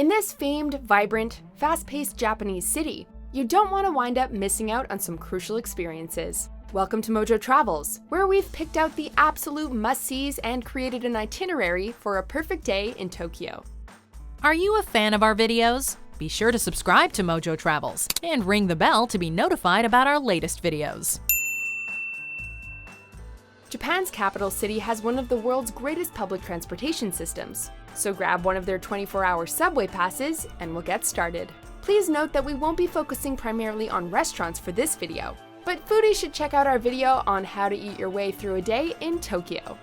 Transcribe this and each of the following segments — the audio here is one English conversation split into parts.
In this famed, vibrant, fast-paced Japanese city, you don't want to wind up missing out on some crucial experiences. Welcome to MojoTravels, where we've picked out the absolute must-sees and created an itinerary for a perfect day in Tokyo. Are you a fan of our videos? Be sure to subscribe to MojoTravels and ring the bell to be notified about our latest videos. Japan's capital city has one of the world's greatest public transportation systems, so grab one of their 24-hour subway passes and we'll get started. Please note that we won't be focusing primarily on restaurants for this video, but foodies should check out our video on how to eat your way through a day in Tokyo.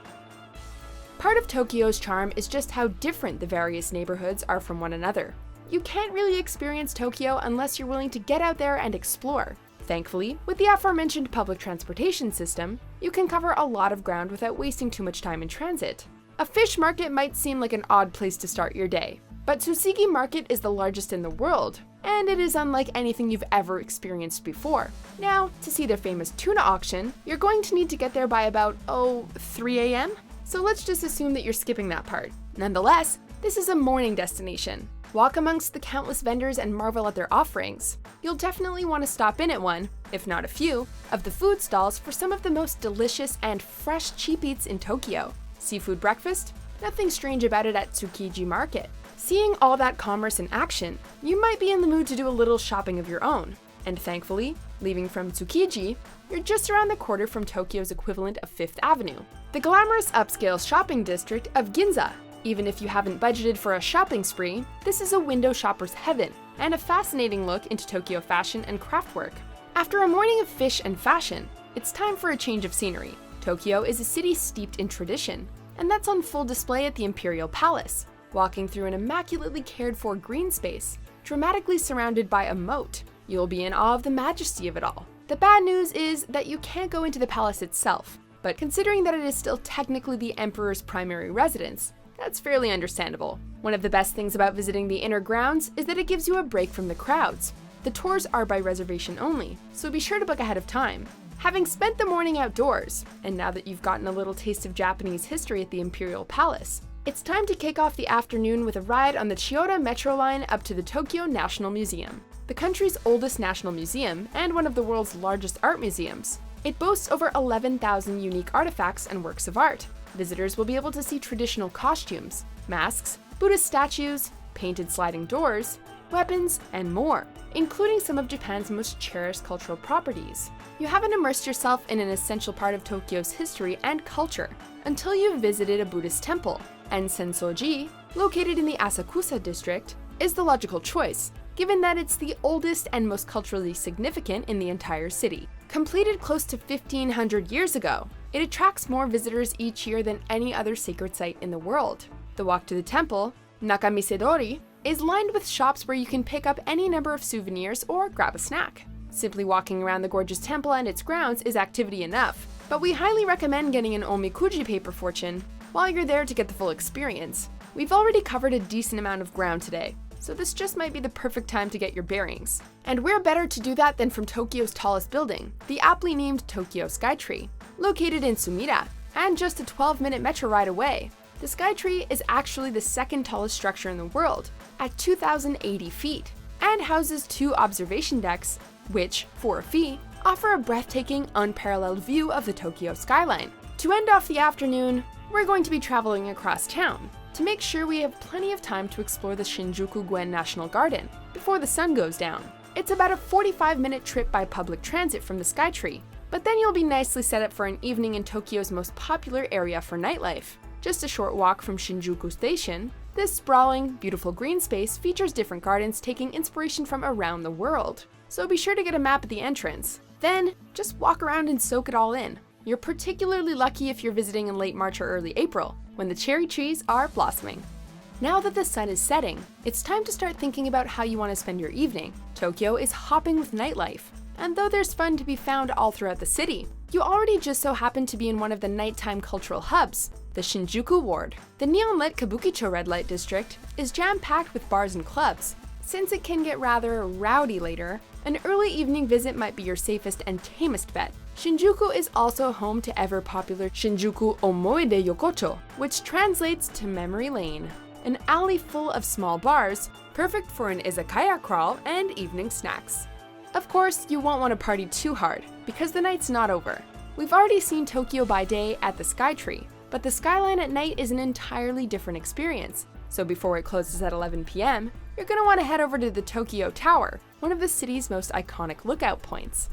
Part of Tokyo's charm is just how different the various neighborhoods are from one another. You can't really experience Tokyo unless you're willing to get out there and explore. Thankfully, with the aforementioned public transportation system, you can cover a lot of ground without wasting too much time in transit. A fish market might seem like an odd place to start your day, but Tsushigi Market is the largest in the world, and it is unlike anything you've ever experienced before. Now, to see their famous tuna auction, you're going to need to get there by about, 3 a.m.? So let's just assume that you're skipping that part. Nonetheless, this is a morning destination. Walk amongst the countless vendors and marvel at their offerings. You'll definitely want to stop in at one, if not a few, of the food stalls for some of the most delicious and fresh cheap eats in Tokyo. Seafood breakfast? Nothing strange about it at Tsukiji Market. Seeing all that commerce in action, you might be in the mood to do a little shopping of your own. And thankfully, leaving from Tsukiji, you're just around the corner from Tokyo's equivalent of Fifth Avenue, the glamorous upscale shopping district of Ginza. Even if you haven't budgeted for a shopping spree, this is a window shopper's heaven, and a fascinating look into Tokyo fashion and craftwork. After a morning of fish and fashion, it's time for a change of scenery. Tokyo is a city steeped in tradition, and that's on full display at the Imperial Palace. Walking through an immaculately cared-for green space, dramatically surrounded by a moat, you'll be in awe of the majesty of it all. The bad news is that you can't go into the palace itself, but considering that it is still technically the emperor's primary residence, that's fairly understandable. One of the best things about visiting the inner grounds is that it gives you a break from the crowds. The tours are by reservation only, so be sure to book ahead of time. Having spent the morning outdoors, and now that you've gotten a little taste of Japanese history at the Imperial Palace, it's time to kick off the afternoon with a ride on the Chiyoda Metro line up to the Tokyo National Museum, the country's oldest national museum and one of the world's largest art museums. It boasts over 11,000 unique artifacts and works of art. Visitors will be able to see traditional costumes, masks, Buddhist statues, painted sliding doors, weapons, and more, including some of Japan's most cherished cultural properties. You haven't immersed yourself in an essential part of Tokyo's history and culture until you've visited a Buddhist temple, and Sensoji, located in the Asakusa district, is the logical choice, given that it's the oldest and most culturally significant in the entire city. Completed close to 1,500 years ago, it attracts more visitors each year than any other sacred site in the world. The walk to the temple, Nakamisedori, is lined with shops where you can pick up any number of souvenirs or grab a snack. Simply walking around the gorgeous temple and its grounds is activity enough, but we highly recommend getting an omikuji paper fortune while you're there to get the full experience. We've already covered a decent amount of ground today, so this just might be the perfect time to get your bearings. And where better to do that than from Tokyo's tallest building, the aptly named Tokyo Skytree. Located in Sumida, and just a 12-minute metro ride away, the Skytree is actually the second tallest structure in the world, at 2,080 feet, and houses 2 observation decks, which, for a fee, offer a breathtaking, unparalleled view of the Tokyo skyline. To end off the afternoon, we're going to be traveling across town, to make sure we have plenty of time to explore the Shinjuku National Garden before the sun goes down. It's about a 45-minute trip by public transit from the Skytree, but then you'll be nicely set up for an evening in Tokyo's most popular area for nightlife. Just a short walk from Shinjuku Station, this sprawling, beautiful green space features different gardens taking inspiration from around the world. So be sure to get a map at the entrance. Then, just walk around and soak it all in. You're particularly lucky if you're visiting in late March or early April, when the cherry trees are blossoming. Now that the sun is setting, it's time to start thinking about how you want to spend your evening. Tokyo is hopping with nightlife, and though there's fun to be found all throughout the city, you already just so happen to be in one of the nighttime cultural hubs, the Shinjuku Ward. The neon-lit Kabukicho red light district is jam-packed with bars and clubs. Since it can get rather rowdy later, an early evening visit might be your safest and tamest bet. Shinjuku is also home to ever-popular Shinjuku Omoide Yokocho, which translates to Memory Lane. an alley full of small bars, perfect for an izakaya crawl and evening snacks. Of course, you won't want to party too hard, because the night's not over. We've already seen Tokyo by day at the Skytree, but the skyline at night is an entirely different experience. So before it closes at 11 p.m., you're going to want to head over to the Tokyo Tower, one of the city's most iconic lookout points.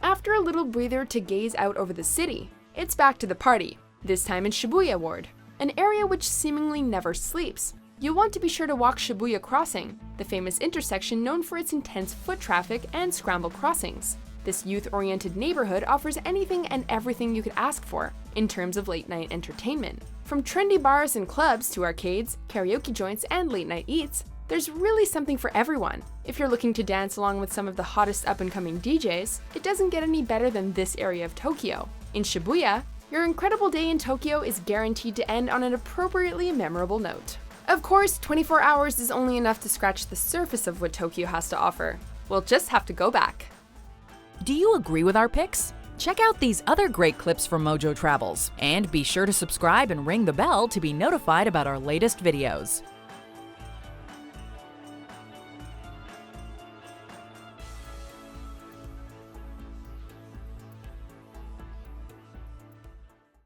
After a little breather to gaze out over the city, it's back to the party, this time in Shibuya Ward, an area which seemingly never sleeps. You'll want to be sure to walk Shibuya Crossing, the famous intersection known for its intense foot traffic and scramble crossings. This youth-oriented neighborhood offers anything and everything you could ask for in terms of late-night entertainment. From trendy bars and clubs to arcades, karaoke joints, and late-night eats, there's really something for everyone. If you're looking to dance along with some of the hottest up-and-coming DJs, it doesn't get any better than this area of Tokyo. In Shibuya, your incredible day in Tokyo is guaranteed to end on an appropriately memorable note. Of course, 24 hours is only enough to scratch the surface of what Tokyo has to offer. We'll just have to go back. Do you agree with our picks? Check out these other great clips from MojoTravels, and be sure to subscribe and ring the bell to be notified about our latest videos.